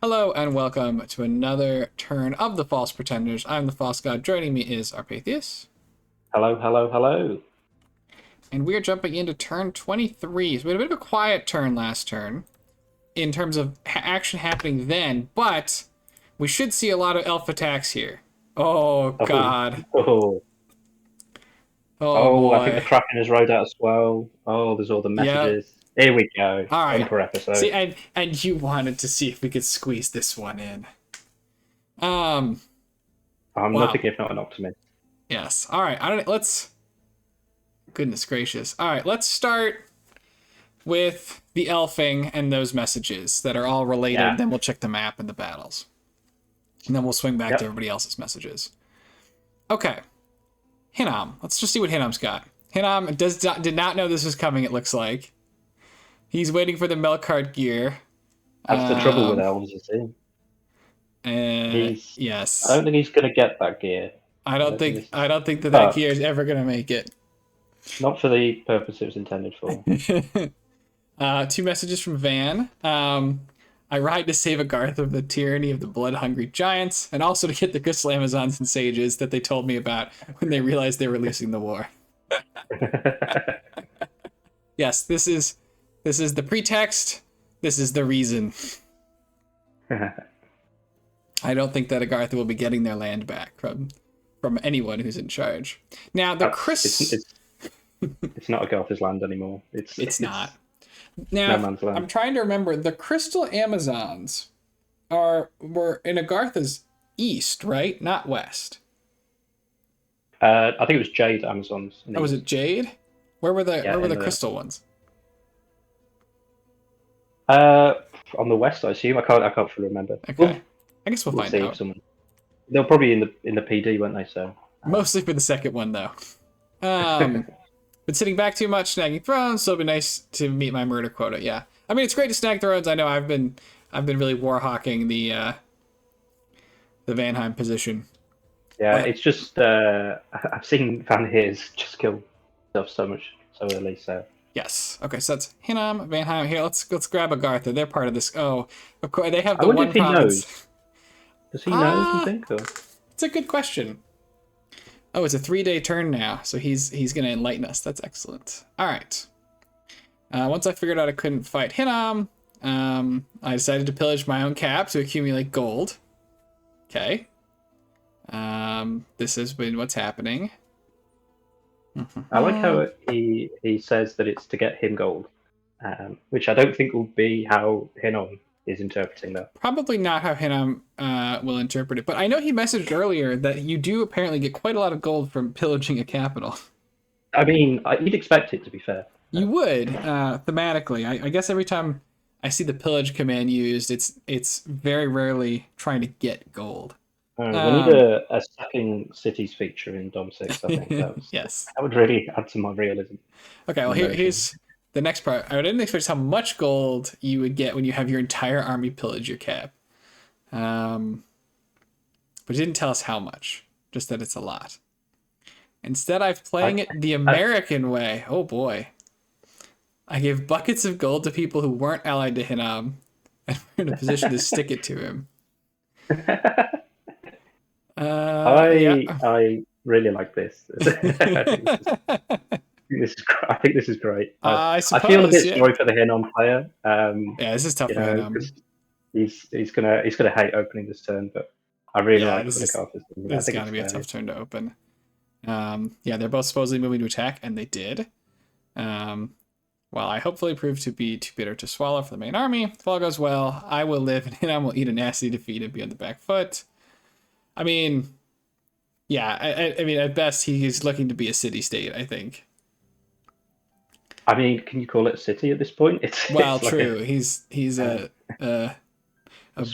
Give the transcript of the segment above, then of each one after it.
Hello and welcome to another turn of the False Pretenders. I'm the False God. Joining me is Arpatheus. Hello, hello, hello. And we are jumping into turn 23. So we had a bit of a quiet turn last turn in terms of action happening then, but we should see a lot of elf attacks here. Oh, Oh, God. oh, Oh, oh, I think the boy. Kraken has rode out as well. Oh, there's all the Yep. messages. Here we go. All right. Bumper episode. See, and you wanted to see if we could squeeze this one in. Um, I'm wow. nothing if not an optimist. Yes. All right. Let's. Goodness gracious. All right. Let's start with the elfing and those messages that are all related. Yeah. Then we'll check the map and the battles. And then we'll swing back to Yep. everybody else's messages. Okay. Hinnom. Let's just see what Hinnom's got. Hinnom did not know this was coming, it looks like. He's waiting for the Melkart gear. That's the trouble with elves, you see. He's. I Yes. don't think he's going to get that gear. I don't think This is, that but gear is ever gonna make it. not for the purpose it was intended for. Two messages from Van. I ride to save Agartha from the tyranny of the blood-hungry giants, and also to get the crystal Amazons and sages that they told me about when they realized they were losing the war. Yes, this is the pretext. This is the reason. I don't think that Agartha will be getting their land back from anyone who's in charge. Now the It's not Agartha's land anymore. It's not. Now, no man's land. I'm trying to remember. The Crystal Amazons were in Agartha's east, right? Not west. I think it was Jade Amazons. Oh, was it Jade? Where were the the crystal ones? On the west, I assume. I can't fully remember. Okay, I guess we'll find see out. someone. They're probably in the PD, weren't they? So Mostly for the second one, though. Been sitting back too much, snagging thrones. So it'll be nice to meet my murder quota. Yeah, I mean it's great to snag thrones. I know I've been really warhawking the Vanheim position. yeah, But it's just I've seen Van Heers just kill stuff so early. So yes, okay, so that's Hinnom, Vanheim. Here, let's grab Agartha. They're part of this. Oh, of course they have I the wonder one if he province. knows. Does he know? Do you think? Or? It's a good question. Oh, it's a 3-day turn now, so he's gonna enlighten us. That's excellent. All right. Once I figured out I couldn't fight Hinnom, I decided to pillage my own cap to accumulate gold. Okay. This has been what's happening. I like how he says that it's to get him gold, which I don't think will be how Hinnom is interpreting that. Probably not how Hinnom will interpret it, but I know he messaged earlier that you do apparently get quite a lot of gold from pillaging a capital. I mean, you'd expect it, to be fair. You would, thematically. I guess every time I see the pillage command used, it's very rarely trying to get gold. We need a sacking cities feature in Dom 6, I think. Yes. That would really add to my realism. Okay, well, here's the next part. I didn't expect how much gold you would get when you have your entire army pillage your cap. But it didn't tell us how much, just that it's a lot. Instead, I'm playing it the American way. Oh boy. I give buckets of gold to people who weren't allied to Hinnom, and we're in a position to stick it to him. I really like this. I think this is great. I feel a bit sorry for the Hinnom player. Yeah, this is tough for Hinnom. He's gonna hate opening this turn, but I really like this. This is gotta be a tough turn to open. Yeah, they're both supposedly moving to attack, and they did. Well, I hopefully prove to be too bitter to swallow for the main army. If all goes well, I will live, and Hinnom will eat a nasty defeat and be on the back foot. I mean, yeah, I mean, at best, he's looking to be a city-state, I think. I mean, can you call it a city at this point? It's true. He's a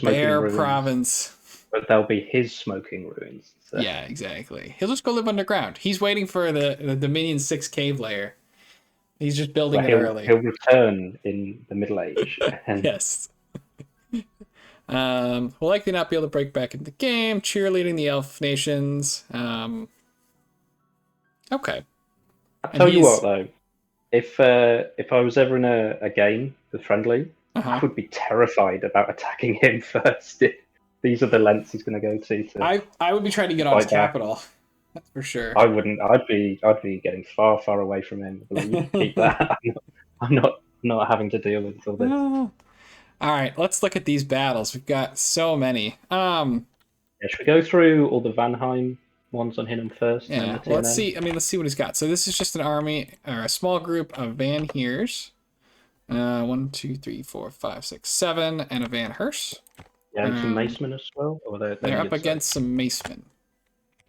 bare province. But they'll be his smoking ruins. So. Yeah, exactly. He'll just go live underground. He's waiting for the Dominion 6 cave layer. He's just building it early. He'll return in the Middle Age. Yes. We'll likely not be able to break back into the game. Cheerleading the elf nations. Okay. I'll tell you what, though. If I was ever in a game with friendly I Uh-huh. would be terrified about attacking him first. These are the lengths he's going to go to I would be trying to get on his fight back. capital. That's for sure. I wouldn't. I'd be getting far, far away from him. Like, you can keep that. I'm not having to deal with all this. All right, let's look at these battles. We've got so many. Yeah, should we go through all the Vanheim ones on Hinnom first, and then Yeah, the well, let's TNN? see. I mean, let's see what he's got. So this is just an army or a small group of Van Heers. 1, 2, 3, 4, 5, 6, 7, and a Van Hearse. Yeah, and some Macemen as well. Or they're They're up needed, against some Macemen.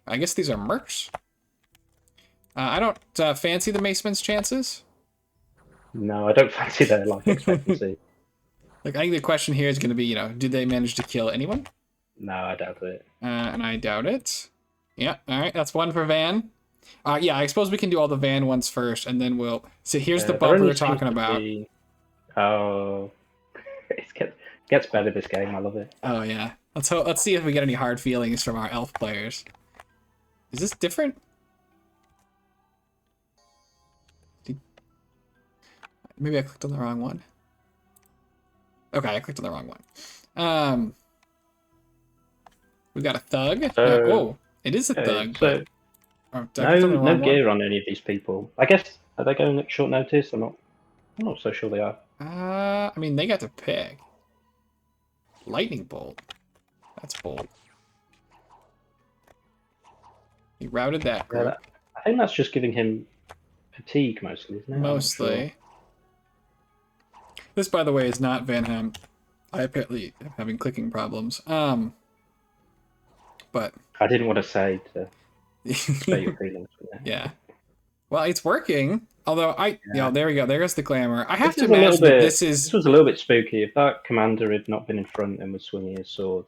I guess these are mercs. I don't fancy the Macemen's chances. No, I don't fancy their life expectancy. Like, I think the question here is going to be, did they manage to kill anyone? No, I doubt it. And I doubt it. Yeah, all right, that's one for Van. Yeah, I suppose we can do all the Van ones first, and then we'll... So here's the bump we were talking about. Oh, it gets better this game. I love it. Oh, yeah. Let's see if we get any hard feelings from our elf players. Is this different? Maybe I clicked on the wrong one. Okay, I clicked on the wrong one. We got a thug. Oh, it is a thug. So no gear on any of these people. I guess, are they going at short notice? I'm not so sure they are. I mean, they got to pick. Lightning bolt. That's bold. He routed that group. Yeah, I think that's just giving him fatigue mostly, isn't it? Mostly. Sure. This, by the way, is not Vanheim. I apparently am having clicking problems. But I didn't want to say to spare your feelings. Yeah. Well, it's working. Although there we go. There's the glamour. I have to imagine that this was a little bit spooky. If that commander had not been in front and was swinging his sword.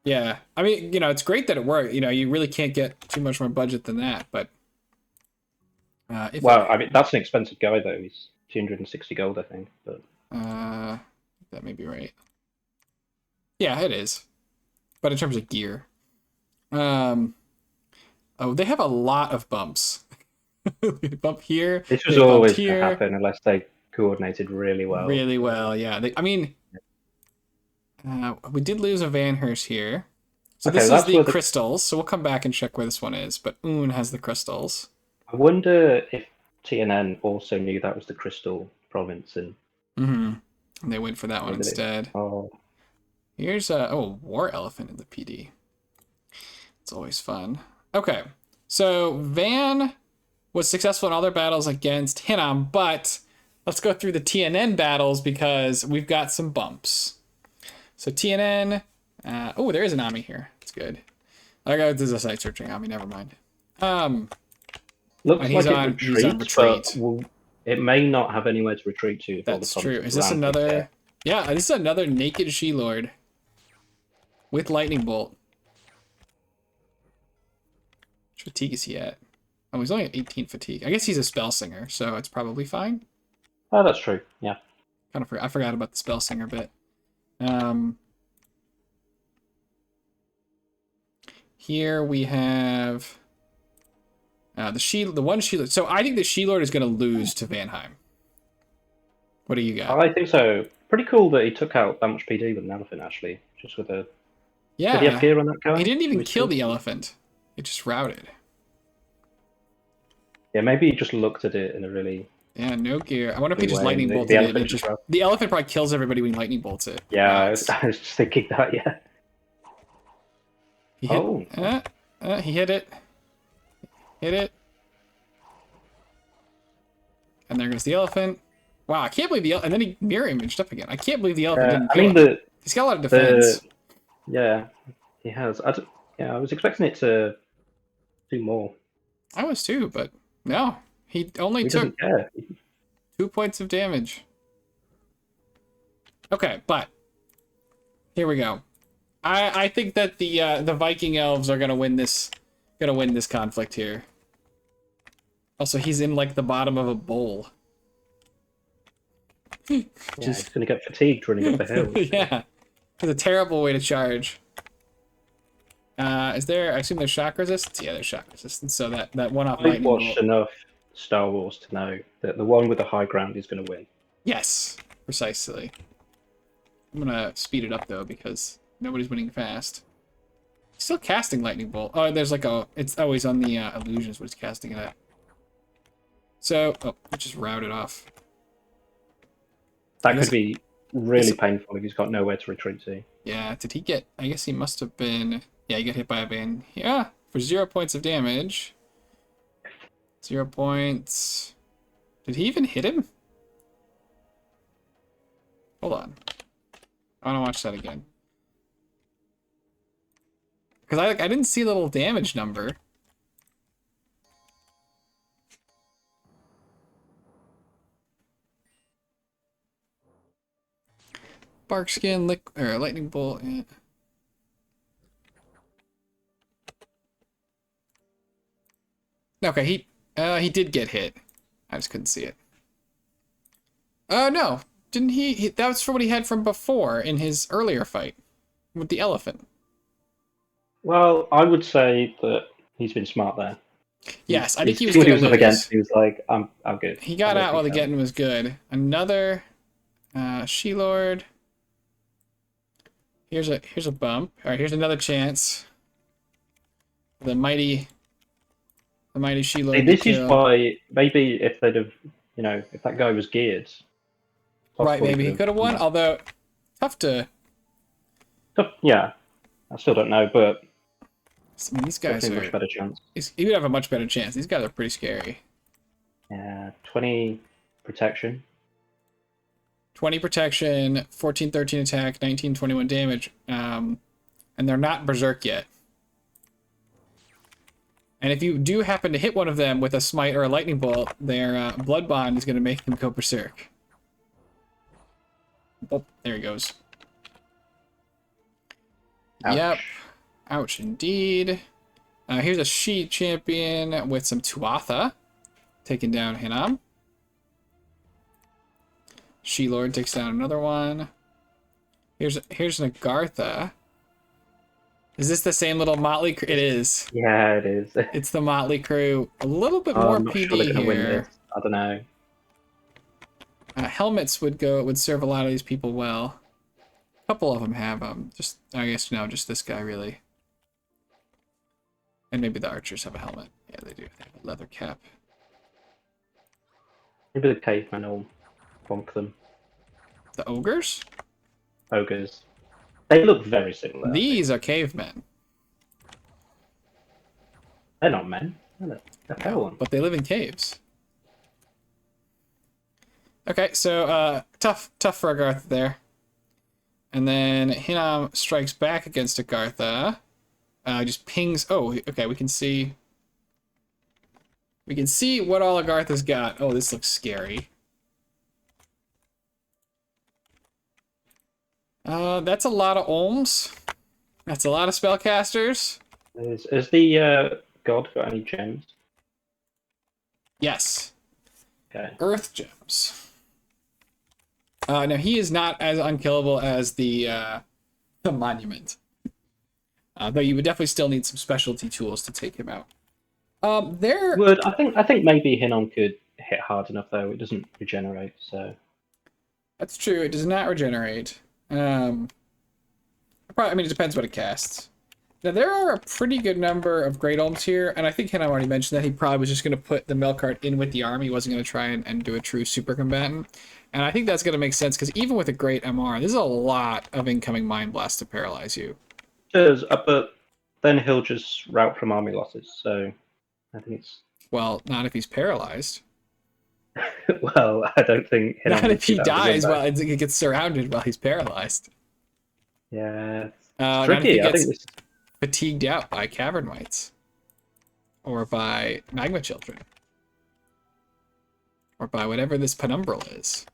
Yeah. I mean, it's great that it worked. You really can't get too much more budget than that. But I mean, that's an expensive guy though. He's 260 gold, I think. But that may be right. Yeah, it is. But in terms of gear, oh, they have a lot of bumps. Bump here. This was always going to happen unless they coordinated really well. Really well, yeah. We did lose a Van Hearse here. So okay, this is the crystals. So we'll come back and check where this one is. But Un has the crystals. I wonder if TNN also knew that was the crystal province and. And they went for that one instead. Oh. Here's a war elephant in the PD. It's always fun. Okay, so Van was successful in all their battles against Hinnom, but let's go through the TNN battles because we've got some bumps. So TNN, there is an Ami here. That's good. There's a site searching Ami. Never mind. Looks like he's on retreat. But it may not have anywhere to retreat to. That's true. Is this another? Yeah, this is another naked She-Lord with lightning bolt. Which fatigue is he at? Oh, he's only at 18 fatigue. I guess he's a spell singer, so it's probably fine. Oh, that's true. Yeah. I forgot about the spell singer bit. Here we have the one She-Lord. So I think the She-Lord is going to lose to Vanheim. What do you got? I think so. Pretty cool that he took out that much PD with an elephant, actually. Just with a... Yeah. Did he have gear on that guy? He didn't even kill the elephant. It just routed. Yeah, maybe he just looked at it in a really... Yeah, no gear. I wonder if he just lightning bolted it. The elephant probably kills everybody when he lightning bolts it. Yeah, I was just thinking that, yeah. He hit it. Hit it. And there goes the elephant. Wow, I can't believe the elephant. And then he mirror imaged up again. I can't believe the elephant didn't kill him. He's got a lot of defense. Yeah, he has. I was expecting it to do more. I was too, but no. He only took 2 points of damage. Okay, but here we go. I think that the Viking elves are gonna win this conflict here. Also, he's in like the bottom of a bowl. He's gonna get fatigued running up the hill. Yeah, it's a terrible way to charge. Is there? I assume there's shock resistance. Yeah, there's shock resistance. So that one off. I've watched enough Star Wars to know that the one with the high ground is going to win. Yes, precisely. I'm gonna speed it up though because nobody's winning fast. He's still casting lightning bolt. Oh, there's like a. It's always on the illusions what he's casting it at. So, oh, it just routed off. That could be really painful if he's got nowhere to retreat to. Yeah, did he get... I guess he must have been... Yeah, he got hit by a bane. Yeah, for 0 points of damage. 0 points... Did he even hit him? Hold on. I want to watch that again. Because I didn't see a little damage number. Bark skin, or lightning bolt. Yeah. Okay, he did get hit. I just couldn't see it. Oh no, didn't he? That was for what he had from before in his earlier fight with the elephant. Well, I would say that he's been smart there. Yes, I think he was what going he was up against. He was like, I'm good. He got out while the getting was good. Another She-Lord. Here's a bump. All right, here's another chance. The mighty She-Lord. See, this is why maybe if they'd have, if that guy was geared. Right, maybe he could have won. Although tough to. Yeah, I still don't know, but I mean, these guys are much better chance. He would have a much better chance. These guys are pretty scary. Yeah, 20 protection. 20 protection, 14, 13 attack, 19, 21 damage. And they're not berserk yet. And if you do happen to hit one of them with a smite or a lightning bolt, their blood bond is going to make them go berserk. Oh, there he goes. Ouch. Yep. Ouch, indeed. Here's a She champion with some Tuatha. Taking down Hinnom. She-Lord takes down another one. Here's an Agartha. Is this the same little Motley Crew? It is. Yeah, it is. It's the Motley Crew. A little bit more I'm not PD sure they're gonna win here. this. I don't know. Helmets would serve a lot of these people well. A couple of them have them. Just I guess just this guy really. And maybe the archers have a helmet. Yeah, they do. They have a leather cap. Maybe the cavemen will bonk them. The ogres? Ogres. They look very similar. These are cavemen. They're not men. They're No, but they live in caves. Okay, so tough for Agartha there. And then Hinnom strikes back against Agartha. Just pings. Oh, okay, we can see. We can see what all Agartha's got. Oh, this looks scary. That's a lot of Olms. That's a lot of spellcasters. Has the god got any gems? Yes. Okay. Earth gems. Now he is not as unkillable as the monument. Though you would definitely still need some specialty tools to take him out. I think maybe Hinnom could hit hard enough though. It doesn't regenerate, so. That's true. It does not regenerate. I mean, it depends what it casts. Now, there are a pretty good number of Great Olms here, and I think Hinnom already mentioned that he probably was just going to put the Melkart in with the army. He wasn't going to try and do a true super combatant. And I think that's going to make sense, because even with a Great MR, there's a lot of incoming Mind Blast to paralyze you. Does, but then he'll just route from army losses, so I think it's... Well, not if he's paralyzed. Well, I don't think... Not if he dies while he gets surrounded while he's paralyzed. Yeah, it's tricky. I think this... fatigued out by Cavern Wights. Or by Magma Children. Or by whatever this penumbral is.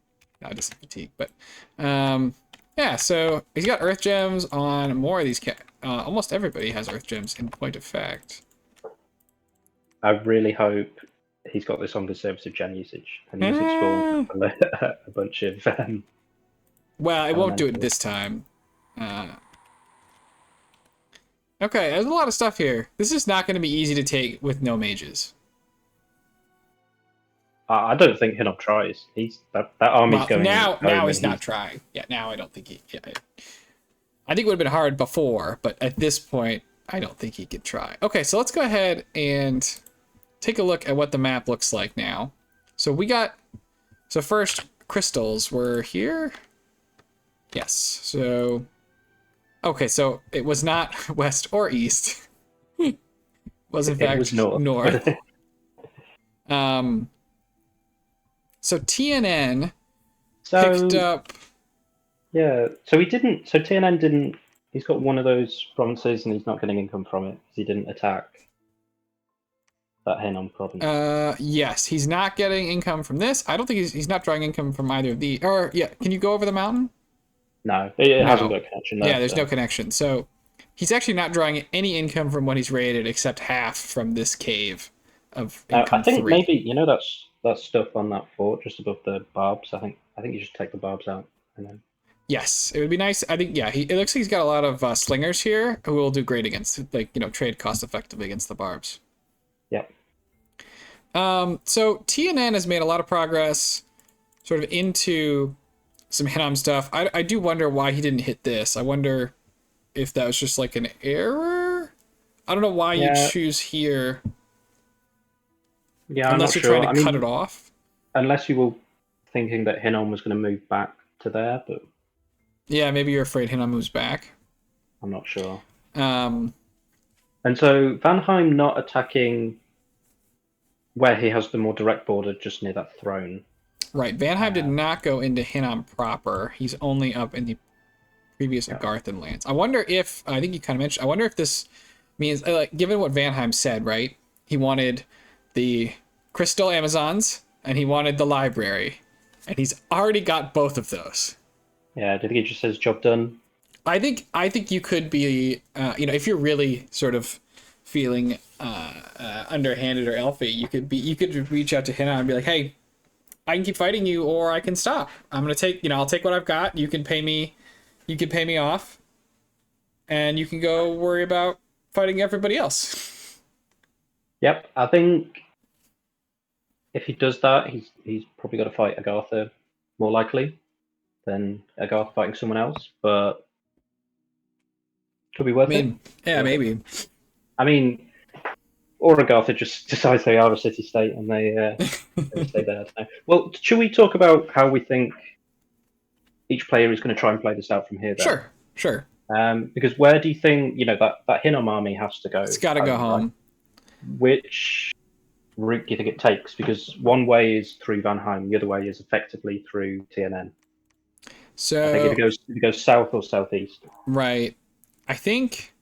Not just fatigue, but... yeah, so he's got Earth Gems on more of these... almost everybody has Earth Gems, in point of fact. I really hope he's got this on conservative gen usage and use it for a bunch of... well, it won't do it this time. Okay, there's a lot of stuff here. This is not going to be easy to take with no mages. I don't think Hinnom tries. He's that army's Well, going now home, he's and not he's trying. Yeah, now I don't think he. Yeah, I think it would have been hard before, but at this point, I don't think he could try. Okay, so let's go ahead and take a look at what the map looks like now. So we got. So first, crystals were here. Yes. So. Okay, so it was not west or east. Was in it was fact north. north. Um. So TNN picked So up. yeah, so he didn't. So TNN didn't. He's got one of those provinces, and he's not getting income from it because he didn't attack that Hinnom province. Yes, he's not getting income from this. I don't think he's not drawing income from either of the. Or yeah, can you go over the mountain? No, it hasn't No. got a connection Yeah, there. there's So. no connection. So he's actually not drawing any income from what he's raided, except half from this cave of I income think 3. maybe that stuff on that fort just above the barbs. I think you should take the barbs out and then. Yes, it would be nice. I think, yeah, it looks like he's got a lot of slingers here who will do great against, like, trade cost effectively against the barbs. Yep. So TNN has made a lot of progress sort of into some Hinnom stuff. I do wonder why he didn't hit this. I wonder if that was just like an error. I don't know why you Yeah. choose here Yeah, I'm unless not you're sure. trying to cut it off. Unless you were thinking that Hinnom was going to move back to there, but Yeah, maybe you're afraid Hinnom moves back. I'm not sure. Um, And so Vanheim not attacking where he has the more direct border, just near that throne. right, Vanheim did not go into Hinnom proper. He's only up in the previous Agarthan lands. I wonder if, I think you kind of mentioned, I wonder if this means, like, given what Vanheim said, right? He wanted the Crystal Amazons and he wanted the library. And he's already got both of those. Yeah, do you think he just says job done? I think you could be, if you're really sort of feeling underhanded or elfy, you could reach out to Hinnom and be like, hey, I can keep fighting you or I can stop. I'm gonna take, I'll take what I've got. You can pay me off, and you can go worry about fighting everybody else. Yep, I think if he does that, he's probably got to fight Agartha more likely than Agartha fighting someone else, but could be worth it. Yeah, maybe. I mean, or Agartha just decides they are a city-state and they stay there. Well, should we talk about how we think each player is going to try and play this out from here? Then? Sure. Because where do you think that Hinnom army has to go? It's got to go home. Right? Which route do you think it takes? Because one way is through Vanheim, the other way is effectively through TNN. So I think if it goes south or southeast. Right. I think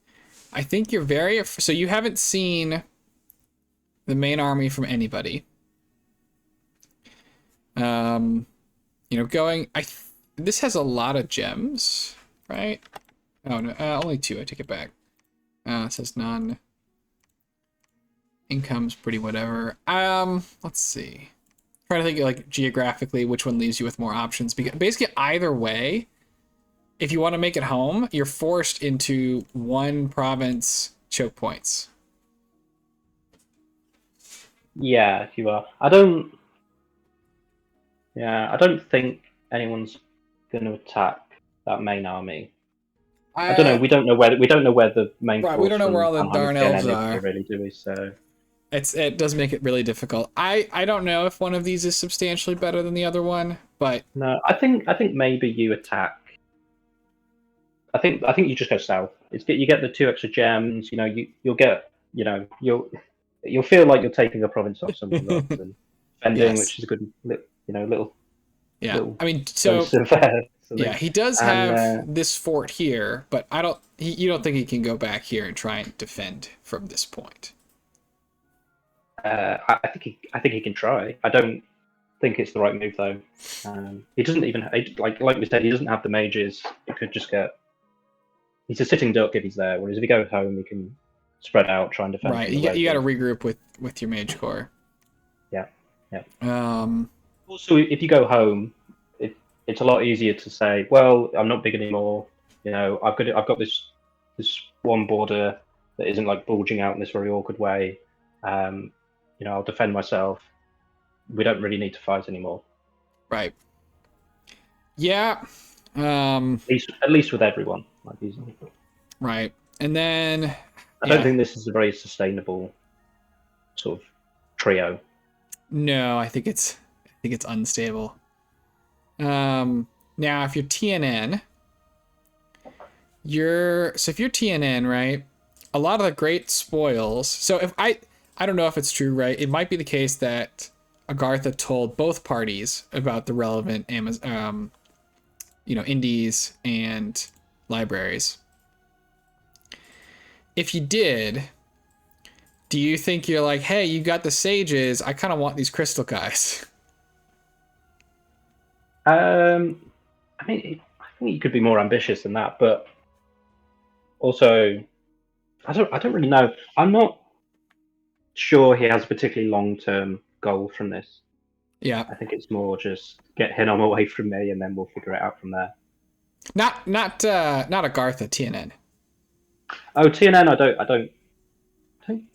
you're so you haven't seen the main army from anybody. This has a lot of gems, right? Oh no, only 2. I take it back. It says none. Income's pretty whatever. Let's see. Trying to think like geographically which one leaves you with more options. Because basically either way, if you want to make it home, you're forced into one province choke points. Yeah, you are. I don't think anyone's going to attack that main army. I don't know. We don't know where the main. Right, we don't know where all the darn elves are. Really, do we? So it does make it really difficult. I don't know if one of these is substantially better than the other one, but no, I think maybe you attack. I think you just go south. You get the 2 extra gems. You'll get. You'll feel like you're taking a province off someone rather than defending, yes. which is a good little. Yeah, little I mean, so yeah, he does have this fort here, but you don't think he can go back here and try and defend from this point? I think he can try. I don't think it's the right move though. He doesn't even like we said. He doesn't have the mages. He could just get. He's a sitting duck if he's there. Whereas if he goes home, he can spread out, try and defend. Right, you got to regroup with your mage core. Yeah. Also, if you go home, it's a lot easier to say, well, I'm not big anymore. I've got this one border that isn't like bulging out in this very awkward way. I'll defend myself. we don't really need to fight anymore. Right. Yeah. At least with everyone. Like Right. And then I don't think this is a very sustainable sort of trio. No, I think it's unstable. Now if you're TNN, if you're TNN, right? A lot of the great spoils. So if I don't know if it's true, right? It might be the case that Agartha told both parties about the relevant Amazon, indies and libraries. If you did, do you think you're like, hey, you got the sages? I kind of want these crystal guys. I think you could be more ambitious than that, but also, I don't really know. I'm not sure he has a particularly long-term goal from this. Yeah. I think it's more just get Hinnom away from me, and then we'll figure it out from there. Not Agartha, TNN. Oh, TNN, I don't.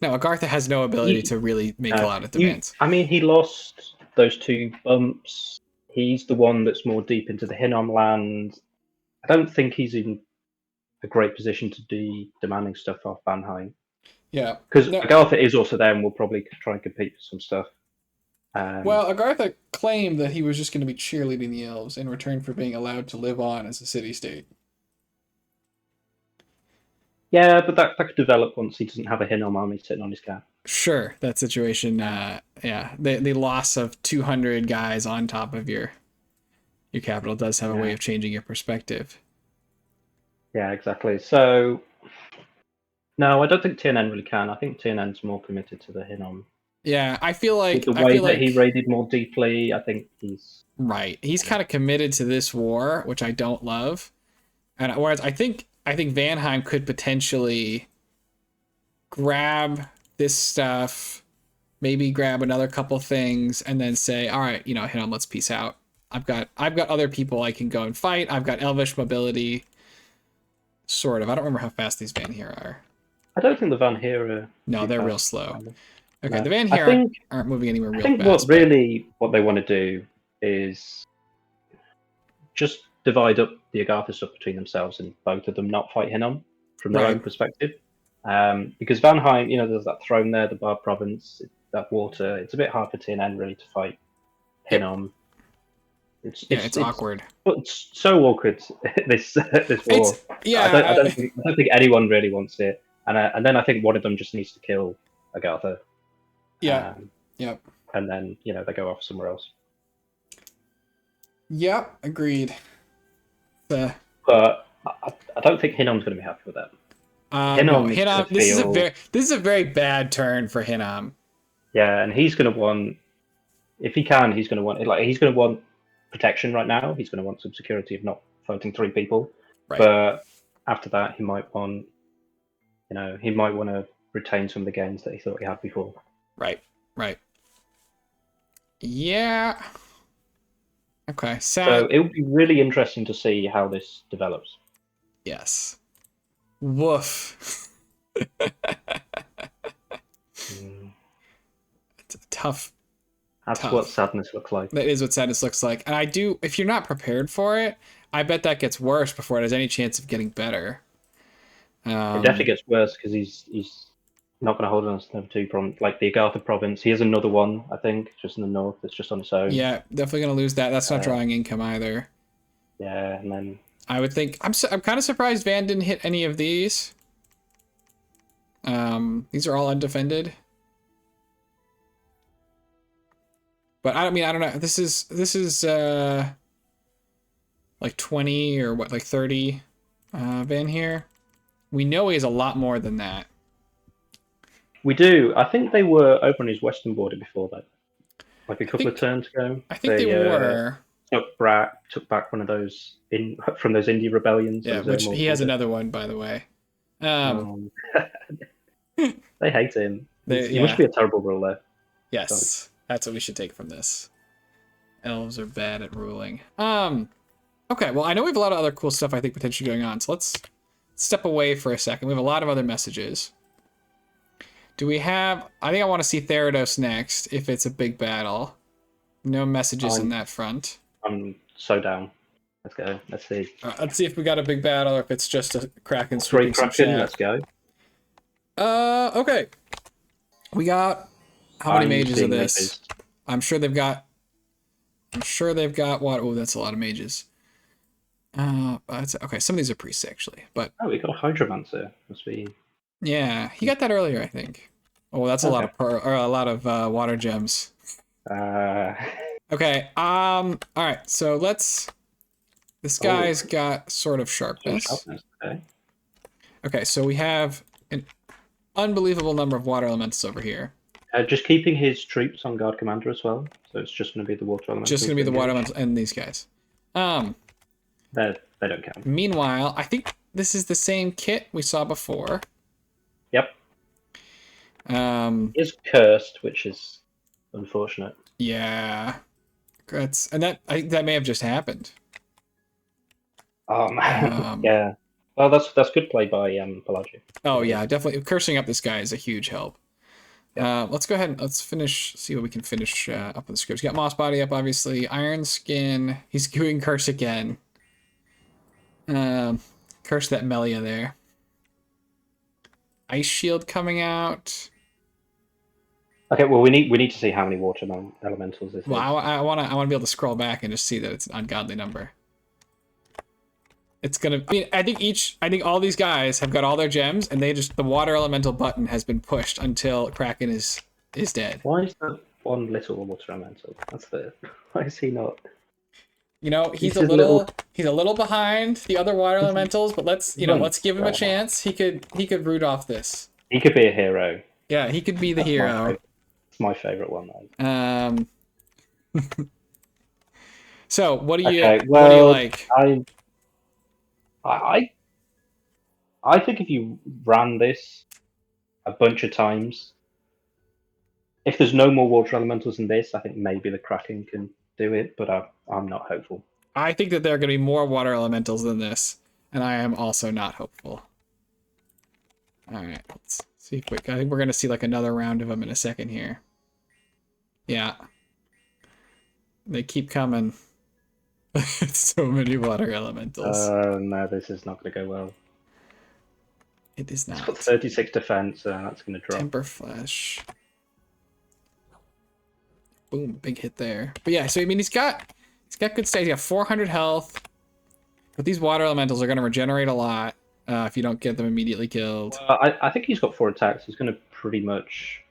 No, Agartha has no ability to really make a lot of demands. I mean, he lost those 2 bumps. He's the one that's more deep into the Hinnom land. I don't think he's in a great position to be demanding stuff off Vanheim. Yeah. Because No. Agartha is also there and will probably try and compete for some stuff. Well, Agartha claimed that he was just going to be cheerleading the elves in return for being allowed to live on as a city-state. Yeah, but that could develop once he doesn't have a Hinnom army sitting on his cap. Sure, that situation, the loss of 200 guys on top of your capital does have a way of changing your perspective. Yeah, exactly. So, no, I don't think TNN really can. I think TNN's more committed to the Hinnom. Yeah, I feel like with the way that he raided more deeply, I think he's right. He's kind of committed to this war, which I don't love. And whereas I think Vanheim could potentially grab this stuff, maybe grab another couple things, and then say, all right, Hinnom, let's peace out. I've got other people I can go and fight. I've got elvish mobility. Sort of. I don't remember how fast these Vanheir are. I don't think the Vanheir are. No, they're real slow. Okay, no. The Vanheir aren't moving anywhere real fast. I think what they want to do is just divide up the Agartha stuff between themselves and both of them not fight Hinnom from their own perspective. Because Vanheim, there's that throne there, the Bar Province, that water. It's a bit hard for TNN really to fight Hinnom. It's awkward. It's so awkward this war. I don't think anyone really wants it, and then I think one of them just needs to kill Agartha. Yeah. Yep. And then they go off somewhere else. Yep. Agreed. But I don't think Hinnom's going to be happy with that. Hinnom. This is a very bad turn for Hinnom. Yeah, and he's going to want, if he can, he's going to want protection right now. He's going to want some security of not voting 3 people. Right. But after that, he might want to retain some of the gains that he thought he had before. Right. Yeah. Okay. So it would be really interesting to see how this develops. Yes. Woof. It's a tough. That's what sadness looks like. That is what sadness looks like. And if you're not prepared for it, I bet that gets worse before it has any chance of getting better. It definitely gets worse because he's not going to hold on to number 2 from like the Agartha province. He has another one, I think, just in the north. It's just on its own. Yeah, definitely going to lose that. That's not drawing income either. Yeah, and then I would think I'm kind of surprised Van didn't hit any of these. These are all undefended. But I don't know. This is like 20 or what, like 30 Vanheir. We know he has a lot more than that. We do. I think they were over on his western border before that. Like a couple of turns ago. I think they were. Took back one of those from those indie rebellions. Yeah, which he has another one, by the way. They hate him. He must be a terrible ruler. Yes, that's what we should take from this. Elves are bad at ruling. Okay, well, I know we have a lot of other cool stuff I think potentially going on, so let's step away for a second. We have a lot of other messages. Do we have... I think I want to see Therados next, if it's a big battle. No messages in I'm that front. I'm so down. Let's go. Let's see. Let's see if we got a big battle or if it's just a Kraken Three sweeping some Kraken. Let's shaft. go. Okay. We got how many I'm mages of seeing this? mages. I'm sure they've got. I'm sure they've got what? Oh, that's a lot of mages. Okay. Some of these are priests actually, but Oh, we got a Hydromancer. Must be. yeah, he got that earlier, I think. Oh, that's a lot Okay. of or a lot of water gems. Uh, Okay. All right. So let's. This oh, guy's got sort of some sharpness. sharpness. Okay. Okay, so we have an unbelievable number of water elementals over here. Just keeping his troops on guard commander as well. So it's just going to be the water Just elementals gonna to be the water engage. elementals and these guys. Um. They don't count. Meanwhile, I think this is the same kit we saw before. Yep. Um. He is cursed, which is unfortunate. Yeah. And that may have just happened. Um. Yeah. Well, that's good play by Pelagi. Oh It yeah, is. definitely. Cursing up this guy is a huge help. Yep. Let's go ahead and let's finish. See what we can finish up with the scripts. Got Moss Body up, obviously. Iron Skin. He's doing curse again. Um, curse that Melia there. Ice Shield coming out. Okay. Well, we need to see how many water elementals this Well, is. I wanna be able to scroll back and just see that it's an ungodly number. It's gonna. I mean, I think all these guys have got all their gems, and the water elemental button has been pushed until Kraken is dead. Why is that one little water elemental? That's the. Why is he not? You know, He's his little. he's a little behind the other water elementals, but Run. let's give him a chance. He could root off this. He could be a hero. Yeah, he could be the That's my hero. favorite. It's my favorite one though. Um. So Okay. what do you Well, like? I I think if you ran this a bunch of times, if there's no more water elementals in this, I think maybe the Kraken can do it, but I'm not hopeful. I think that there are going to be more water elementals than this, and I am also not hopeful. All right, let's see if I think we're going to see like another round of them in a second here. Yeah, they keep coming. So many water elementals. No, this is not going to go well. It is It's not. got 36 defense, and that's going to drop. Temper Flash. Boom, big hit there. But yeah, so I mean he's got good stats. He's got 400 health. But these water elementals are going to regenerate a lot if you don't get them immediately killed. I think he's got 4 attacks. He's going to pretty much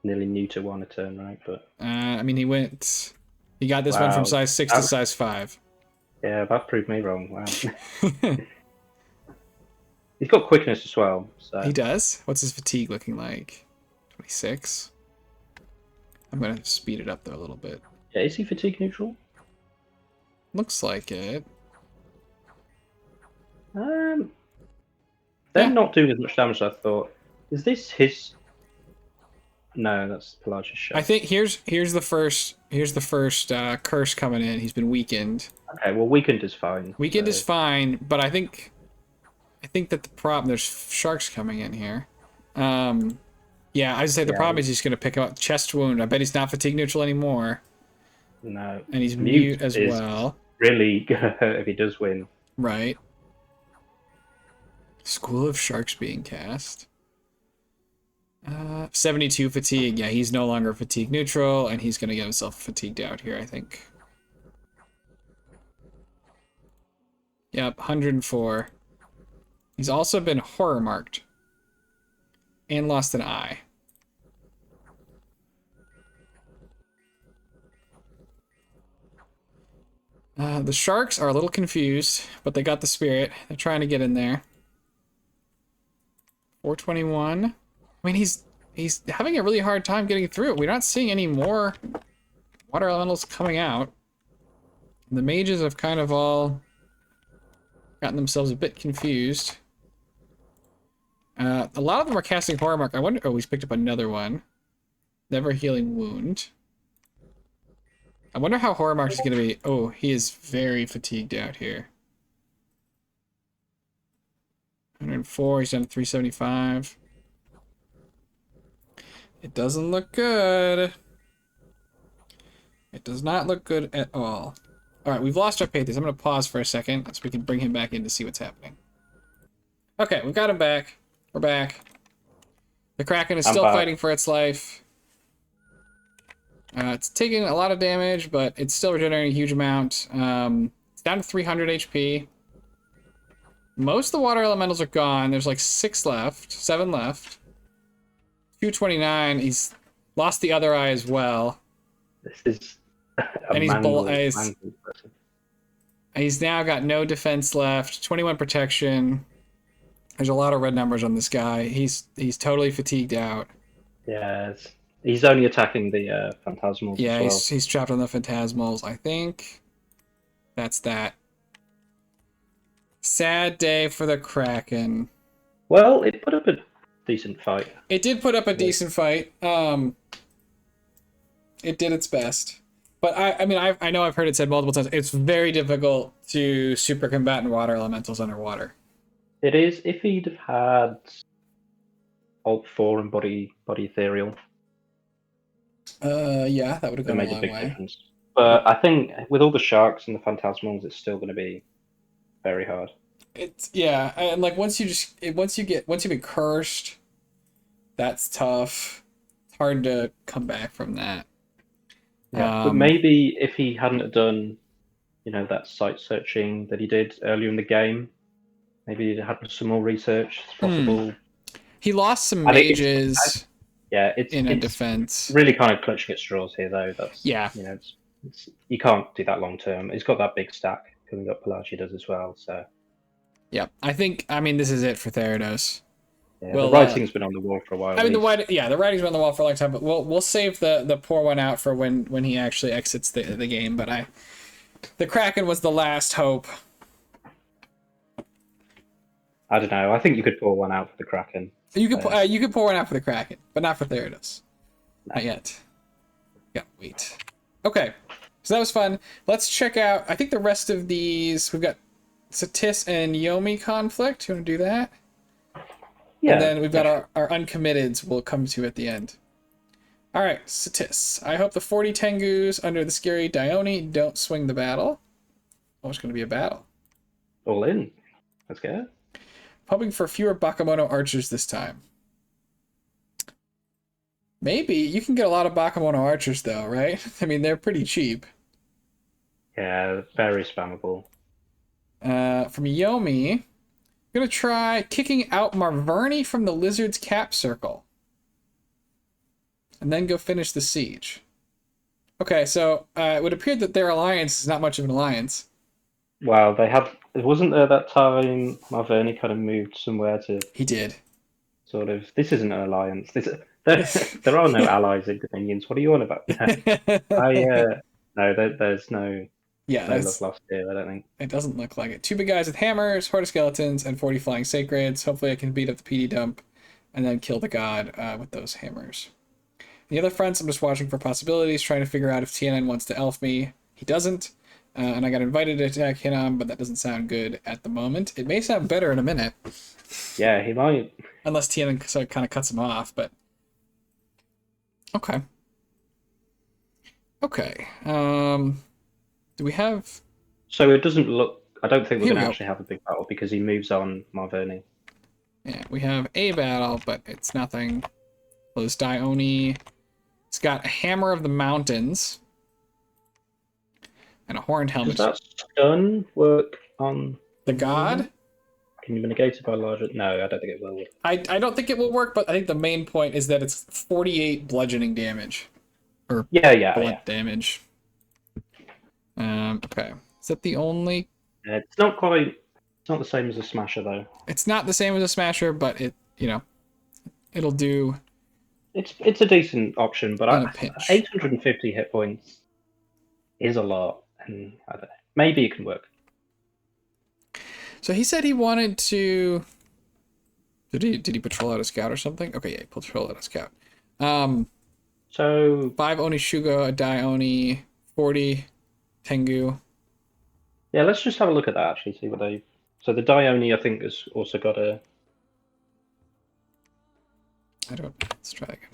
nearly neuter one a turn, right? But I mean he got this one from size 6 to size 5. yeah, that proved me wrong. Wow. He's got quickness as well. So. He does? What's his fatigue looking like? 26. I'm going to speed it up there a little bit. Yeah, is he fatigue neutral? Looks like it. They're Yeah. not doing as much damage as I thought. Is this his? No, that's Pelagia's shot. I think here's the first curse coming in. He's been weakened. Okay, well, weakened is fine. Weakened so- is fine, but I think that the problem there's sharks coming in here. Yeah, I just say the problem is he's gonna pick up chest wound. I bet he's not fatigue neutral anymore, No, and he's mute as well. Really gonna hurt if he does win. Right. School of Sharks being cast. 72 fatigue. Yeah, he's no longer fatigue neutral, and he's gonna get himself fatigued out here, I think. Yep, 104. He's also been horror marked. And lost an eye. The sharks are a little confused, but they got the spirit. They're trying to get in there. 421. I mean, he's having a really hard time getting through it. We're not seeing any more water elementals coming out. The mages have kind of all gotten themselves a bit confused. A lot of them are casting Horror Mark. I wonder... Oh, he's picked up another one. Never Healing Wound. I wonder how Horror Mark is going to be... Oh, he is very fatigued out here. 104, he's down to 375. It doesn't look good. It does not look good at all. All right, we've lost our Pathos. I'm going to pause for a second so we can bring him back in to see what's happening. Okay, we've got him back. We're back. The Kraken is I'm still back. fighting for its life. It's taking a lot of damage, but it's still regenerating a huge amount. It's down to 300 HP. Most of the water elementals are gone. There's like 7 left. 229. He's lost the other eye as well. This is a And mangled person. he's now got no defense left. 21 protection. There's a lot of red numbers on this guy. He's totally fatigued out. Yeah, he's only attacking the phantasmals Yeah, as well. he's trapped on the phantasmals. I think that's that. Sad day for the Kraken. Well, it put up a decent fight. It did put up a decent fight. It did its best. But I mean, I know I've heard it said multiple times. It's very difficult to super combatant water elementals underwater. It is. If he'd have had Alt 4 and Body Ethereal, Yeah, that would have it gone a made a long big way. difference. But I think with all the sharks and the phantasmals, it's still going to be very hard. It's and like once you've been cursed, that's tough. It's hard to come back from that. Yeah, but maybe if he hadn't have done, that site searching that he did earlier in the game, maybe he'd had some more research. It's possible. He lost some I think mages. It's in a defense. Really kind of clutching at straws here, though. That's you can't do that long term. He's got that big stack coming up. Pelagia does as well. So yeah, I mean this is it for Theranos. Yeah, the writing's been on the wall for a while. I mean the writing's been on the wall for a long time, but we'll save the poor one out for when he actually exits the game. But the Kraken was the last hope. I don't know. I think you could pour one out for the Kraken. You could pour one out for the Kraken, but not for Theranos. No. Not yet. Yeah, wait. Okay, so that was fun. Let's check out. I think the rest of these we've got Satis and Yomi conflict. You want to do that? Yeah. And then we've got our uncommitteds we'll come to at the end. All right, Satis. I hope the 40 Tengus under the scary Dione don't swing the battle. Oh, it's going to be a battle. All in. Let's go. Hoping for fewer Bakemono archers this time. Maybe. You can get a lot of Bakemono archers, though, right? I mean, they're pretty cheap. Yeah, very spammable. From Yomi, I'm going to try kicking out Marverni from the Lizard's cap circle. And then go finish the siege. Okay, so it would appear that their alliance is not much of an alliance. Well, they had... Wasn't there that time Marverni kind of moved somewhere to... He did. Sort of... This isn't an alliance. There are no allies in Dominions. What are you on about? No, there's no... Yeah, no love lost here, I don't think. It doesn't look like it. 2 big guys with hammers, horde of skeletons, and 40 flying sacreds. Hopefully I can beat up the PD dump and then kill the god with those hammers. The other fronts, I'm just watching for possibilities, trying to figure out if TNN wants to elf me. He doesn't. And I got invited to attack Hinnom, but that doesn't sound good at the moment. It may sound better in a minute. Yeah, he might. Unless TNN kind of cuts him off, but... Okay. Okay. Do we have... So it doesn't look... I don't think we're going to actually have a big battle because he moves on Marverni. Yeah, we have a battle, but it's nothing. Close Dione. It's got a Hammer of the Mountains. And a Horned Helmet. Does that stun work on... the god? Can you negate it by larger... No, I don't think it will work. I don't think it will work, but I think the main point is that it's 48 bludgeoning damage. Or blunt damage. Okay. Is that the only... It's not quite... It's not the same as a Smasher, though. It's not the same as a Smasher, but it'll do... It's a decent option, but 850 hit points is a lot. And I don't know. Maybe it can work. So he said he wanted to... Did he patrol out a scout or something? Okay, yeah, he patrol out a scout. So 5 Onishuga, a Dione, 40 Tengu. Yeah, let's just have a look at that actually, see what they... So the Dione, I think, has also got a... Let's try again.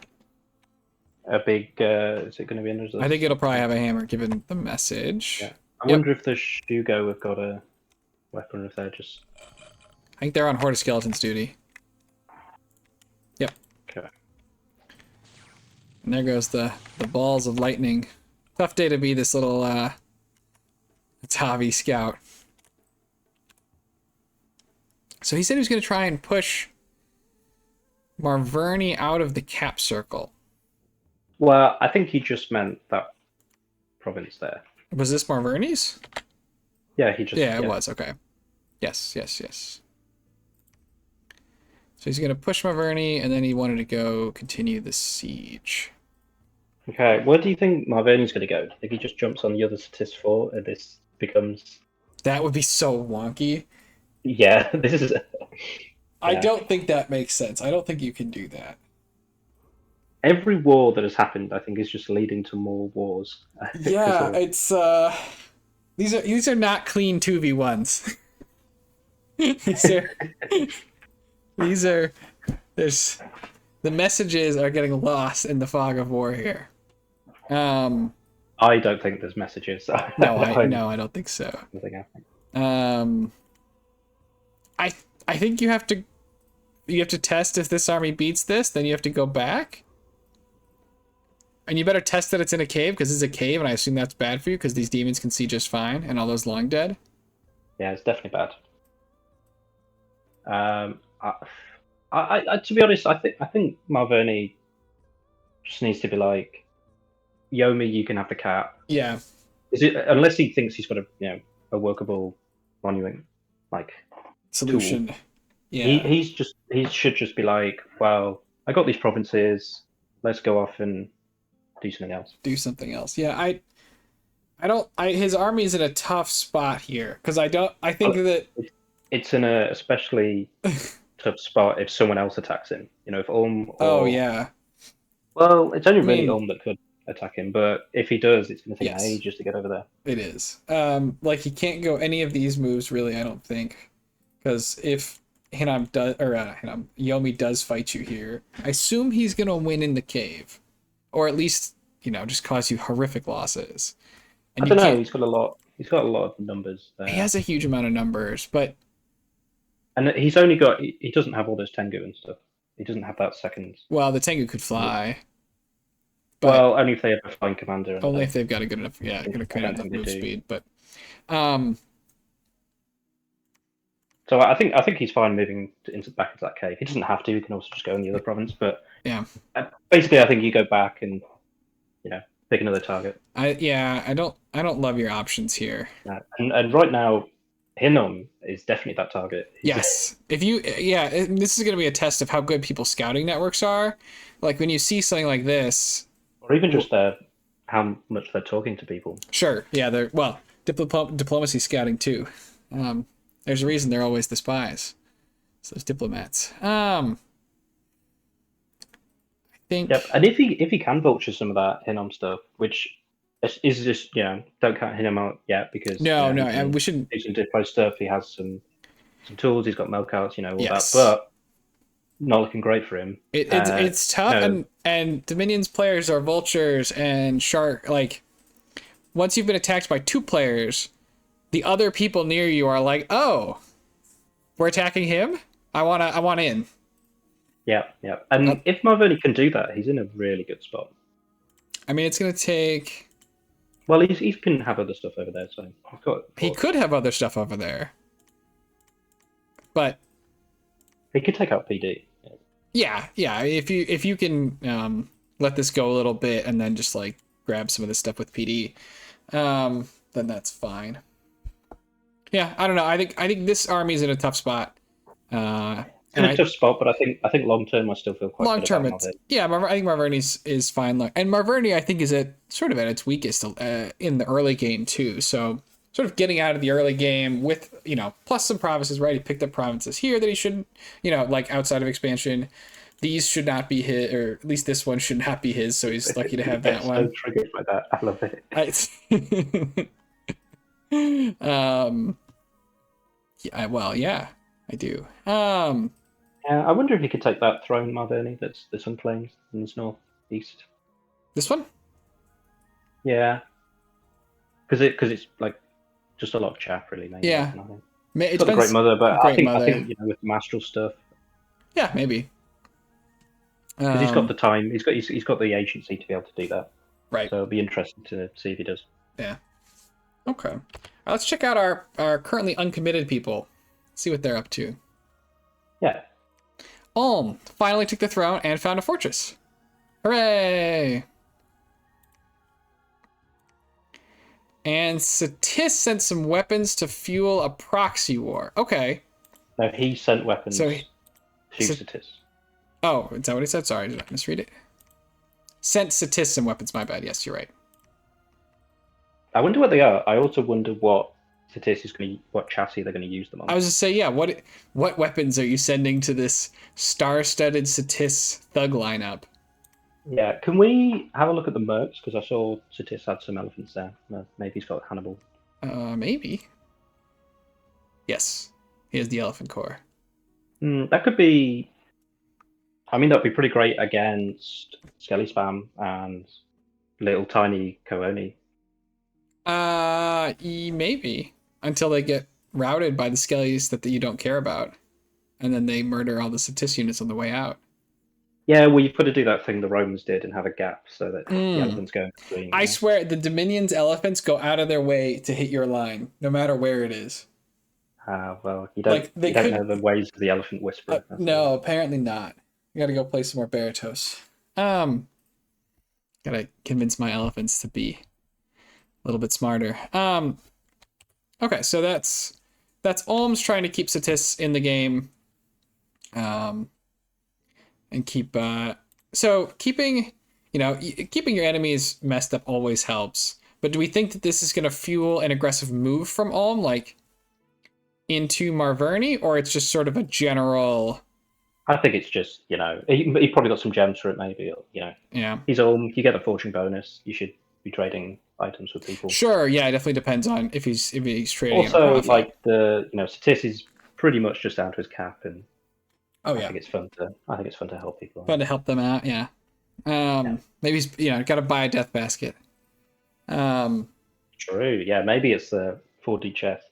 a big. Is it going to be under I this? think it'll probably have a hammer given the message. Yeah. I Yep. wonder if the Shugo have got a weapon, or if they're just. I think they're on Horde of Skeletons duty. Yep. Okay. And there goes the balls of lightning. Tough day to be this little Tavi scout. So he said he was going to try and push Marverni out of the cap circle. Well, I think he just meant that province there. Was this Marverni's? Yeah, he just. Yeah, it was. Okay. Yes. So he's going to push Marverni, and then he wanted to go continue the siege. Okay, where do you think Marvani's going to go? Do you think he just jumps on the other statist 4 and this becomes. That would be so wonky. Yeah, this is. I Yeah. don't think that makes sense. I don't think you can do that. Every war that has happened, I think, is just leading to more wars. Yeah, it's these are not clean 2v1s. these are there's the messages are getting lost in the fog of war here. I don't think there's messages. No, I don't think so. Nothing happening. I think you have to test if this army beats this, then you have to go back. And you better test that it's in a cave, because it's a cave, and I assume that's bad for you, because these demons can see just fine, and all those long dead. Yeah, it's definitely bad. To be honest, I think Marverni just needs to be like, Yomi, you can have the cap. Yeah. Is it unless he thinks he's got a workable monument like Solution. tool. Yeah. He should just be like, well, I got these provinces. Let's go off and do something else. Yeah, his army's in a tough spot here, because I think that it's in a especially tough spot if someone else attacks him. If Ulm. Oh yeah. Well, it's only really Ulm that could attack him, but if he does, it's going to take Yes. ages to get over there. It is. Like he can't go any of these moves really, I don't think, because if Hinnom does Yomi does fight you here, I assume he's gonna win in the cave, or at least just cause you horrific losses. And I don't know. He's got a lot. He's got a lot of numbers there. He has a huge amount of numbers, but he's only got. He doesn't have all those Tengu and stuff. He doesn't have that second. Well, the Tengu could fly. But well, only if they have a flying commander. And only if they've got a good enough, good enough move speed. But, so I think he's fine moving back into that cave. He doesn't have to. He can also just go in the other province. But yeah, basically, I think you go back and pick another target. I don't love your options here. And right now, Hinnom is definitely that target. Yes, this is going to be a test of how good people's scouting networks are. Like when you see something like this. Or even just how much they're talking to people. Sure, yeah, they're diplomacy scouting too. There's a reason they're always the spies. So those diplomats. I think. Yep, and if he can vulture some of that Hinnom stuff, which is just don't count Hinnom out yet because and we shouldn't do some diplo stuff. He has some tools. He's got milk outs, all yes. that, but. Not looking great for him. It's tough, and Dominion's players are vultures and shark. Like, once you've been attacked by 2 players, the other people near you are like, "Oh, we're attacking him. I want in." Yeah. And if Marverni can do that, he's in a really good spot. I mean, it's gonna take. Well, he can have other stuff over there, so he could have other stuff over there, but. He could take out PD. Yeah. If you can let this go a little bit and then just like grab some of this stuff with PD, then that's fine. Yeah, I don't know. I think this army's in a tough spot. It's in a tough spot, but I think long term I still feel quite long good term. About I think Marverni is fine, and Marverni I think is at its weakest in the early game too. So. Sort of getting out of the early game with, plus some provinces, right? He picked up provinces here that he shouldn't, like outside of expansion. These should not be his, or at least this one should not be his, so he's lucky to have that one. So triggered by that. I love it. I do. I wonder if he could take that throne, Marverni, that's unclaimed in the northeast. This one? Yeah, because it's like just a lot of chaff, really, mainly. Yeah. I think. It It's got a great depends. mother, but Great I mother. think with the Mastral stuff, Yeah, maybe. because he's got the time, he's got the agency to be able to do that. Right. So it'll be interesting to see if he does. Yeah. Okay. Let's check out our currently uncommitted people. See what they're up to. Yeah. Ulm finally took the throne and found a fortress. Hooray! And Satis sent some weapons to fuel a proxy war. Okay. No, he sent weapons So, to Satis. oh, is that what he said? Sorry, did I misread it? Sent Satis some weapons, my bad. Yes, you're right. I wonder what they are. I also wonder what Satis is going to, what chassis they're going to use them on. I was just say, yeah, what weapons are you sending to this star-studded Satis thug lineup? Yeah, can we have a look at the mercs? Because I saw Satis had some elephants there. Maybe he's got Hannibal. Maybe. Yes, he has the elephant core. That could be. I mean, that'd be pretty great against Skelly Spam and little tiny Kooni. Maybe until they get routed by the skellies that you don't care about, and then they murder all the Satis units on the way out. Yeah, well, you've got to do that thing the Romans did and have a gap so that the elephants go in between. I swear, the Dominion's elephants go out of their way to hit your line, no matter where it is. Well, you don't, you don't know the ways of the elephant whisperer. No, apparently not. You gotta go play some more Baratos. Gotta convince my elephants to be a little bit smarter. Okay, so that's Ulm's trying to keep Satis in the game. And keep keeping keeping your enemies messed up always helps. But do we think that this is going to fuel an aggressive move from Ulm, like into Marverni, or it's just sort of a general? I think it's just he probably got some gems for it, maybe. Yeah. He's Ulm. You get the fortune bonus. You should be trading items with people. Sure. Yeah, it definitely depends on if he's trading. Also, like Satis is pretty much just down to his cap and. Oh yeah, I think it's fun to help people. Fun to help them out, yeah. Maybe he's got to buy a death basket. True, yeah. Maybe it's the 4D chest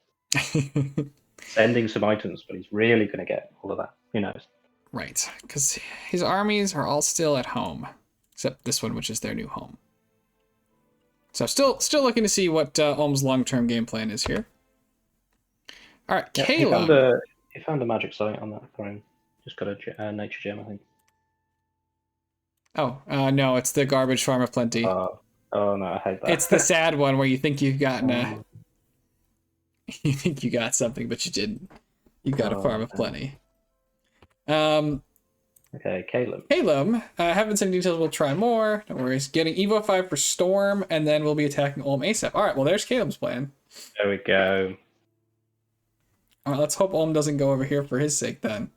sending some items, but he's really going to get all of that. Who knows? Right, because his armies are all still at home, except this one, which is their new home. So still looking to see what Ulm's long-term game plan is here. All right, yeah, Kayla. He found a magic site on that throne. Just got a nature gem, I think. Oh, no, it's the garbage farm of plenty. Oh no, I hate that. It's the sad one where you think you've gotten you think you got something, but you didn't. You got a farm of plenty. Okay, Caleb. Haven't seen details. We'll try more. Don't worry. Getting Evo 5 for Storm, and then we'll be attacking Ulm ASAP. All right, well, there's Caleb's plan. There we go. All right, let's hope Ulm doesn't go over here for his sake then.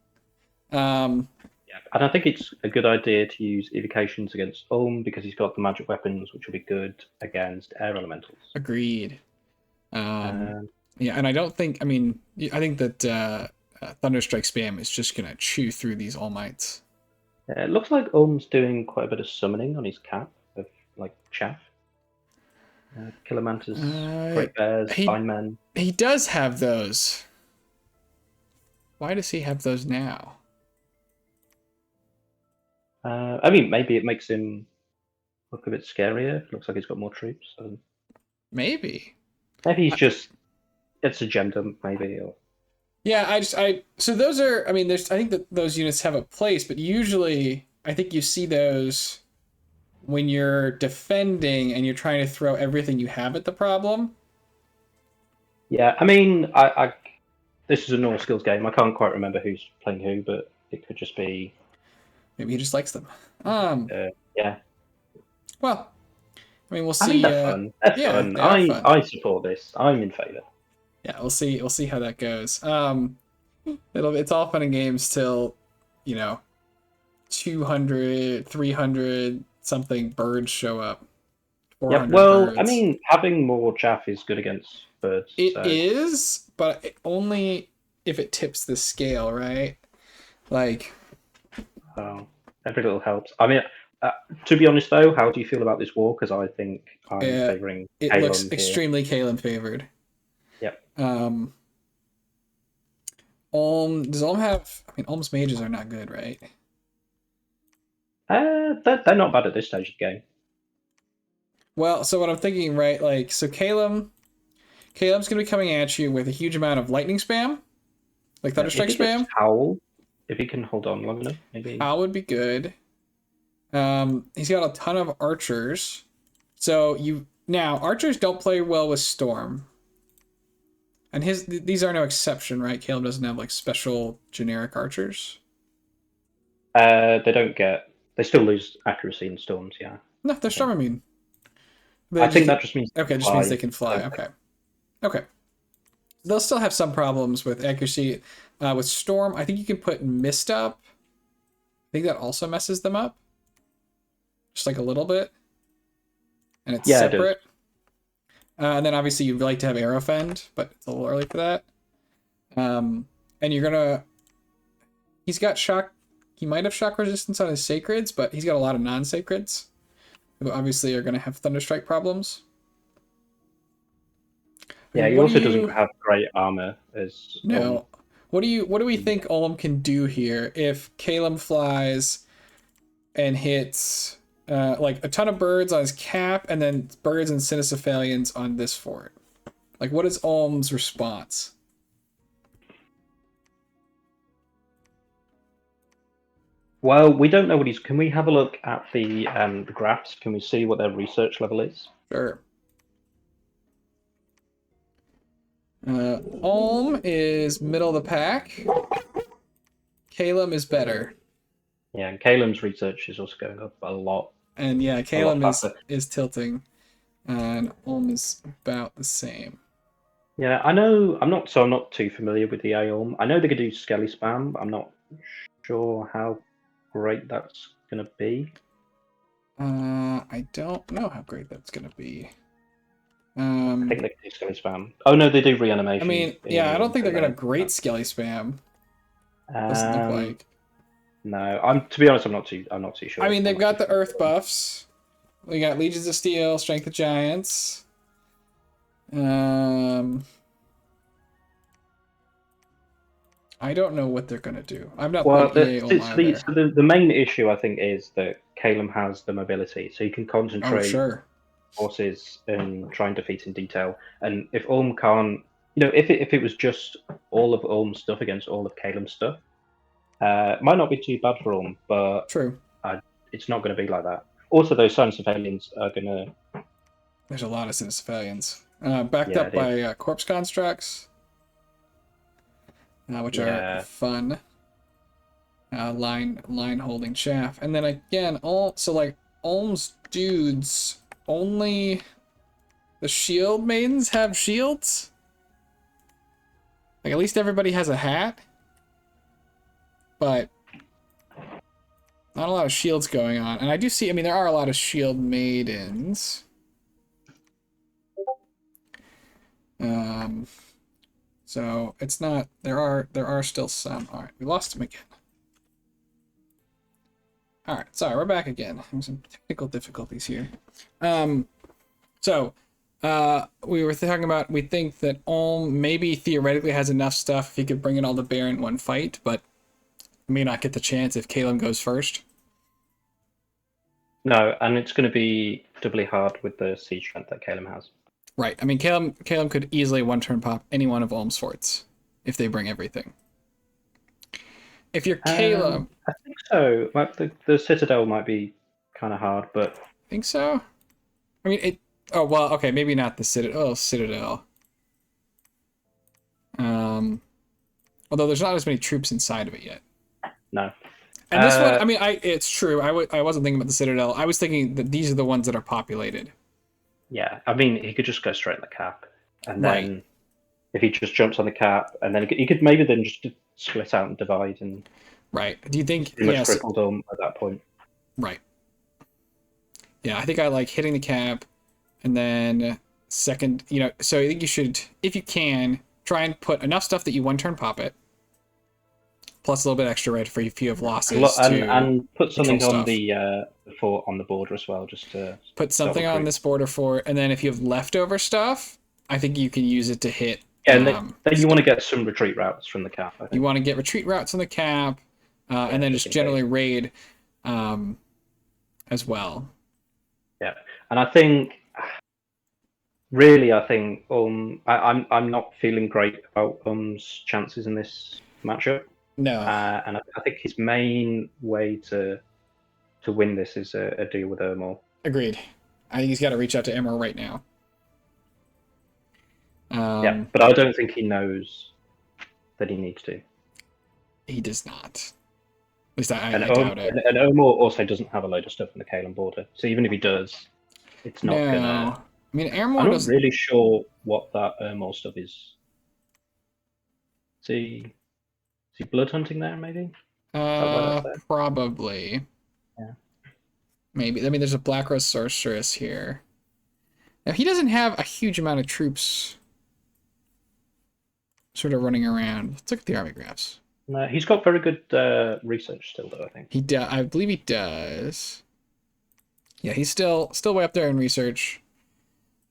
Yeah, and I think it's a good idea to use evocations against Ulm because he's got the magic weapons, which will be good against air elementals. Agreed. Yeah, and I don't think. I mean, I think that Thunderstrike spam is just gonna chew through these All Mights. It looks like Ulm's doing quite a bit of summoning on his cap of like chaff. Killer Mantas, Great Bears, Fine Men. He does have those. Why does he have those now? I mean, maybe it makes him look a bit scarier. It looks like he's got more troops. So. Maybe It's a gem dump, maybe. Or... Yeah, so those are. I mean, I think that those units have a place, but usually I think you see those when you're defending and you're trying to throw everything you have at the problem. Yeah, I mean, this is a normal skills game. I can't quite remember who's playing who, but it could just be. Maybe he just likes them. Yeah. Well, I mean, we'll see. I mean, they're fun. They're fun. Fun. I support this. I'm in favor. Yeah, we'll see. We'll see how that goes. It's all fun and games till, 200, 300 something birds show up. Yeah. Well, birds. I mean, having more chaff is good against birds. It is, but only if it tips the scale, right? Like. Oh, every little helps. I mean, To be honest, though, how do you feel about this war? Because I think I'm Uh, favouring it looks Calum here. extremely Caleb favored. Yep. Um, does Ulm have? I mean, Ulm's mages are not good, right? They're not bad at this stage of the game. Well, so what I'm thinking, right? Like, so Caleb's gonna be coming at you with a huge amount of lightning spam, like If Thunderstrike he gets spam. Howl, if he can hold on long enough, maybe. How would be good. He's got a ton of archers. So archers don't play well with Storm. And these are no exception, right? Caleb doesn't have like special generic archers. They don't get. They still lose accuracy in storms. Yeah. No, they're Storm immune. I think that just means okay, just means they can fly. Okay. They'll still have some problems with accuracy. With Storm, I think you can put Mist up. I think that also messes them up. Just like a little bit. And it's separate. And then obviously you'd like to have Arrow Fend, but it's a little early for that. And you're gonna. He's got shock. He might have shock resistance on his sacreds, but he's got a lot of non-sacreds, who obviously are gonna have Thunderstrike problems. Yeah, he also doesn't have great armor as. No. What do we think Olm can do here if Calum flies and hits like a ton of birds on his cap and then birds and Cynocephalians on this fort? Like, what is Olm's response? Well, we don't know what he's. Can we have a look at the graphs? Can we see what their research level is? Sure. Olm is middle of the pack. Calum is better. Yeah, and Calum's research is also going up a lot. And yeah, Calum is tilting, and Olm is about the same. Yeah, I know. I'm not too familiar with the Aeolm. I know they could do Skelly spam. I'm not sure how great that's gonna be. I don't know how great that's gonna be. I think they can do Skelly spam. Oh no, they do reanimation. I mean, yeah, I don't think they're gonna have great Skelly spam. Doesn't look like. No, to be honest, I'm not too sure. I mean, they've got the Earth buffs. We got Legions of Steel, Strength of Giants. I don't know what they're gonna do. I'm not. Well, the main issue I think is that Calum has the mobility, so he can concentrate forces and try and defeat in detail. And if Ulm can't, if it was just all of Ulm's stuff against all of Calum's stuff, it might not be too bad for Ulm, but it's not going to be like that. Also, those Cynocephalians are going to. There's a lot of Cynocephalians backed up by corpse constructs. Which are fun. Line holding chaff, and then again, Ulm's dudes only. The shield maidens have shields. Like at least everybody has a hat, but not a lot of shields going on. And I do see. I mean, there are a lot of shield maidens. So it's not. There are still some. All right, we lost him again. All right, sorry, we're back again. Having some technical difficulties here. So we were talking about. We think that Ulm maybe theoretically has enough stuff if he could bring it all to bear in one fight, but may not get the chance if Calum goes first. No, and it's going to be doubly hard with the siege strength that Calum has. Right. I mean, Calum could easily one-turn pop any one of Ulm's forts if they bring everything. If you're Calum... I think so. Like the Citadel might be kind of hard, but... Think so? I mean, it... Oh, well, okay, maybe not the Citadel. Oh, Citadel. Although there's not as many troops inside of it yet. No. And this one, I mean, it's true. I wasn't thinking about the Citadel. I was thinking that these are the ones that are populated. Yeah, I mean, he could just go straight on the cap, and then if he just jumps on the cap, and then he could maybe then just split out and divide and. Right. Do you think? Pretty much crippled him at that point. Right. Yeah, I think I like hitting the cap, and then second. So I think you should, if you can, try and put enough stuff that you one-turn pop it, plus a little bit extra, right, for if you have losses and put something on the fort on the border as well, just to Put stop something on recruiting. this border fort, and then if you have leftover stuff, I think you can use it to hit. Yeah, and then you want to get some retreat routes from the cap. I You think. want to get retreat routes on the cap, and then Just just in case. generally raid as well. Yeah, and I think really, I think I'm not feeling great about chances in this matchup. No, And I think his main way to win this is a deal with Ermor. agreed. I think he's got to reach out to Emerald right now. Yeah, but I don't think he knows that he needs to. He does not. At least I And doubt it. and Omar also doesn't have a load of stuff in the Kalen border, so even if he does, it's not No, gonna. I mean I'm Airmore not doesn't. really sure what that Omar stuff is. Is he blood hunting there? Maybe. Is that why that's there? Probably. Yeah. Maybe. I mean, there's a Black Rose Sorceress here. Now he doesn't have a huge amount of troops sort of running around. Let's look at the army graphs. No, he's got very good research still, though. I think. I believe he does. Yeah, he's still way up there in research.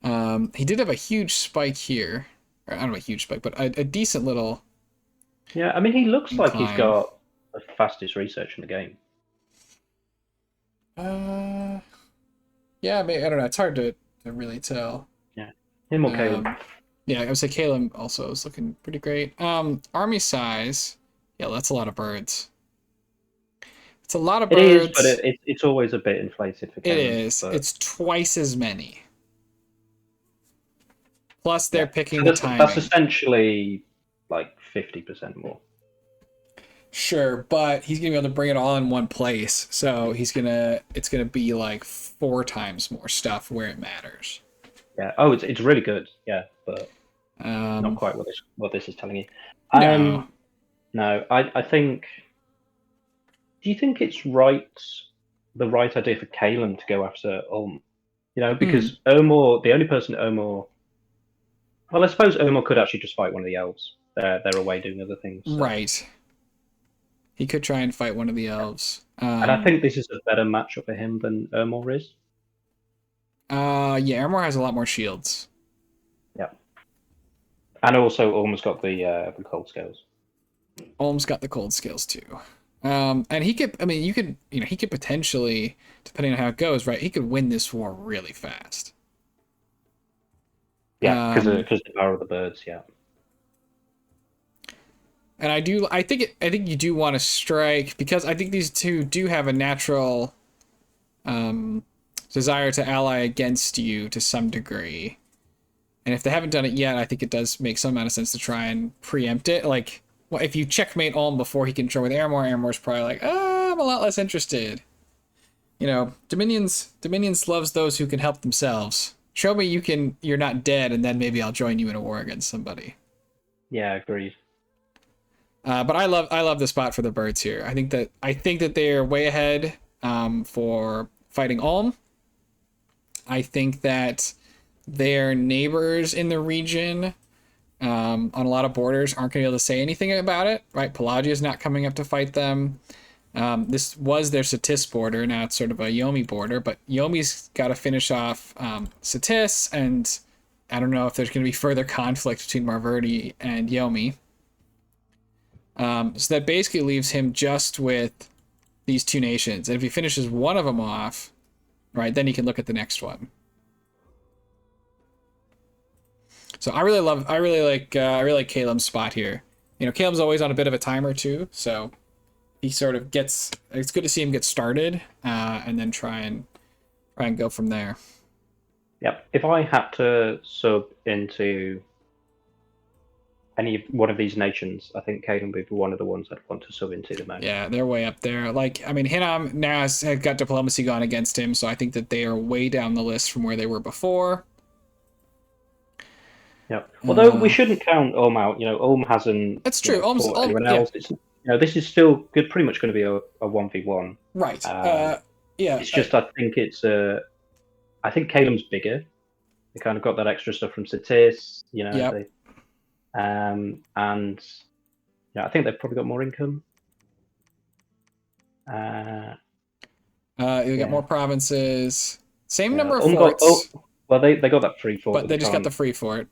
He did have a huge spike here. Or, I don't know a huge spike, but a decent little. Yeah, I mean, he looks like he's Incline. got the fastest research in the game. Yeah, maybe, I don't know. It's hard to really tell. Yeah, him or Caleb. Yeah, I would say Caleb also is looking pretty great. Army size. Yeah, that's a lot of birds. It's a lot of birds. It is, but it's always a bit inflated for Caleb. It is. But... It's twice as many. Plus, they're picking so the timing. That's essentially like 50% more. Sure, but he's gonna be able to bring it all in one place. So it's gonna be like 4 times more stuff where it matters. Yeah. Oh, it's really good. Yeah, but not quite what this is telling you. No, I think. Do you think it's the right idea for Kalen to go after Ulm? You know, because Omor, the only person Omor. Well, I suppose Omor could actually just fight one of the elves. They're away doing other things. So. Right. He could try and fight one of the elves. And I think this is a better matchup for him than Omor is. Yeah, Ermor has a lot more shields. Yeah. And also Ulm's got the cold scales. Ulm's got the cold scales too. And he could, I mean, he could potentially, depending on how it goes, right, he could win this war really fast. Yeah, because the power of the birds, yeah. And I think you do want to strike, because I think these two do have a natural desire to ally against you to some degree. And if they haven't done it yet, I think it does make some amount of sense to try and preempt it. Like, well, if you checkmate Ulm before he can join with Airmor's probably like, I'm a lot less interested. You know, Dominions loves those who can help themselves. Show me you're not dead, and then maybe I'll join you in a war against somebody. Yeah, agreed. But I love the spot for the birds here. I think that they are way ahead for fighting Ulm. I think that their neighbors in the region on a lot of borders aren't going to be able to say anything about it, right? Pelagia is not coming up to fight them. This was their Satis border. Now it's sort of a Yomi border, but Yomi's got to finish off Satis, and I don't know if there's going to be further conflict between Marverdi and Yomi. So that basically leaves him just with these two nations. And if he finishes one of them off, right, then he can look at the next one. So I really like Caleb's spot here. You know, Caleb's always on a bit of a timer too, so he sort of it's good to see him get started, and then try and go from there. Yep. If I had to sub into any one of these nations, I think Caden would be one of the ones I'd want to sub into the most. Yeah, they're way up there. Like, I mean, Hinnom now has got diplomacy gone against him, so I think that they are way down the list from where they were before. Yep. Although we shouldn't count Ulm out. You know, Ulm hasn't. That's true. Fought anyone else. It's, this is still good. Pretty much going to be a 1v1. Right. Yeah. It's just I think it's I think Calem's bigger. They kind of got that extra stuff from Satis. You know. Yep. And I think they've probably got more income. You get Yeah. more provinces. Same Yeah. number of Ulm got, forts, well, they got that free fort, but but they they just got the can't. free fort.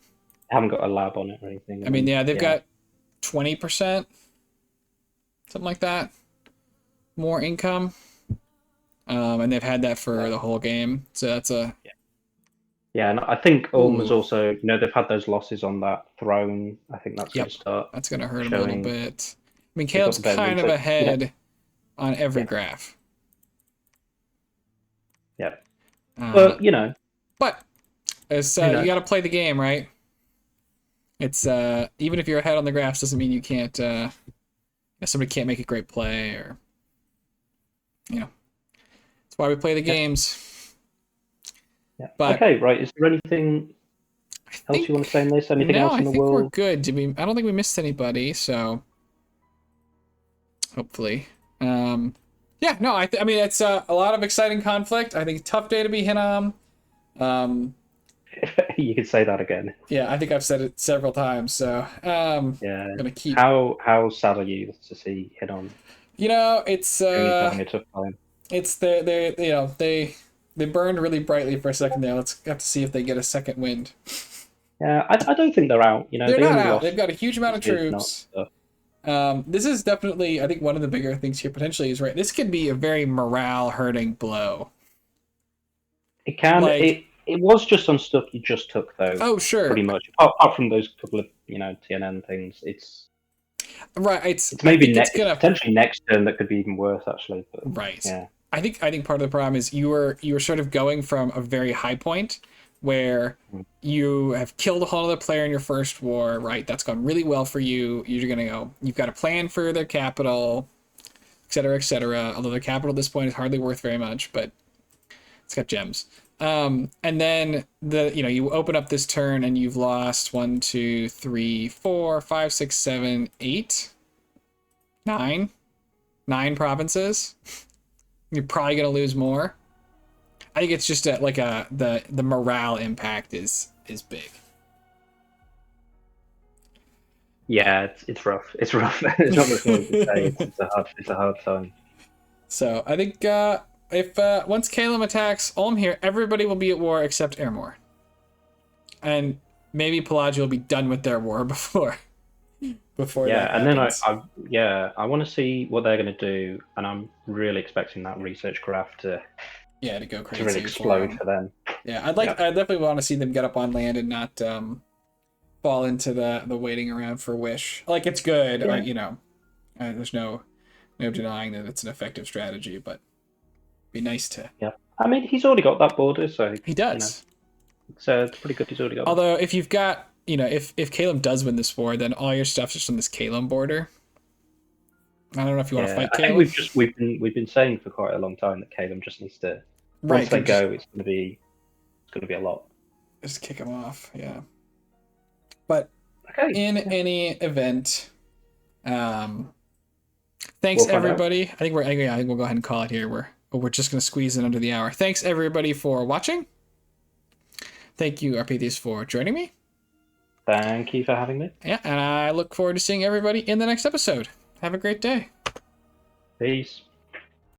Haven't got a lab on it or anything. I mean, yeah, they've Yeah. got 20%, something like that, more income. And they've had that for Yeah. the whole game. So that's a Yeah, and I think Ulm was ooh, also, they've had those losses on that throne. I think that's going yep. to start That's gonna hurt them a little showing. bit. I mean, They've got Caleb's the better kind of research. ahead on every Yeah, graph. yeah. Uh, But but it's who you got knows? to play the game, right? It's even if you're ahead on the graphs doesn't mean you can't. Somebody can't make a great play, or that's why we play the Yeah, games. yeah. But Okay, right. Is there anything I else you want think to say on this? Anything no, else I in the think we're world? good. Did we? I don't think we missed anybody. So hopefully, yeah. No, I mean it's a lot of exciting conflict. I think tough day to be Hinnom. Um, You could say that again. yeah, I think I've said it several times. So Yeah. gonna keep. How sad are you to see hit on It's having a tough time? it's they burned really brightly for a second there. Let's have to see if they get a second wind. Yeah, I don't think they're out. They're They not only out. lost They've got a huge amount of not troops. stuff. This is definitely, I think, one of the bigger things here potentially is right. This could be a very morale hurting blow. It can. Like, It was just on stuff you just took though, oh sure, pretty much. Apart from those couple of TNN things, right. it's I maybe think it's it's gonna potentially next turn that could be even worse actually. But right. yeah, I think part of the problem is you were sort of going from a very high point where Mm. you have killed a whole other player in your first war, right? That's gone really well for you. You're gonna go. You've got a plan for their capital, et cetera, et cetera. Although their capital at this point is hardly worth very much, but it's got gems. And then you open up this turn and you've lost 1, 2, 3, 4, 5, 6, 7, 8, 9 provinces. You're probably gonna lose more. I think it's just the morale impact is big. yeah, it's rough. It's rough. There's not much more to say. It's a hard time. So I think if once Caleb attacks Ulm here, everybody will be at war except Airmore, and maybe Pelagio will be done with their war before Yeah, that and then happens. I want to see what they're going to do, and I'm really expecting that research graph to go to really crazy for explode them. for them. Yeah, Yeah. I definitely want to see them get up on land and not fall into the waiting around for wish. Like it's good, Yeah. there's no denying that it's an effective strategy, but it'd be nice to. Yeah. I mean, he's already got that border, so He does. it's pretty good. He's already got that. Although if you've got, if Caleb does win this war, then all your stuff's just on this Caleb border. I don't know if you want to fight I think Caleb. we've been saying for quite a long time that Caleb just needs to Right, once they go, it's going to be a lot. just kick him off. Yeah. But Okay. in any event, thanks We'll find out. everybody. I think we'll go ahead and call it here. We're just gonna squeeze in under the hour. Thanks everybody for watching. Thank you, Arpethius, for joining me. Thank you for having me. Yeah, and I look forward to seeing everybody in the next episode. Have a great day. Peace.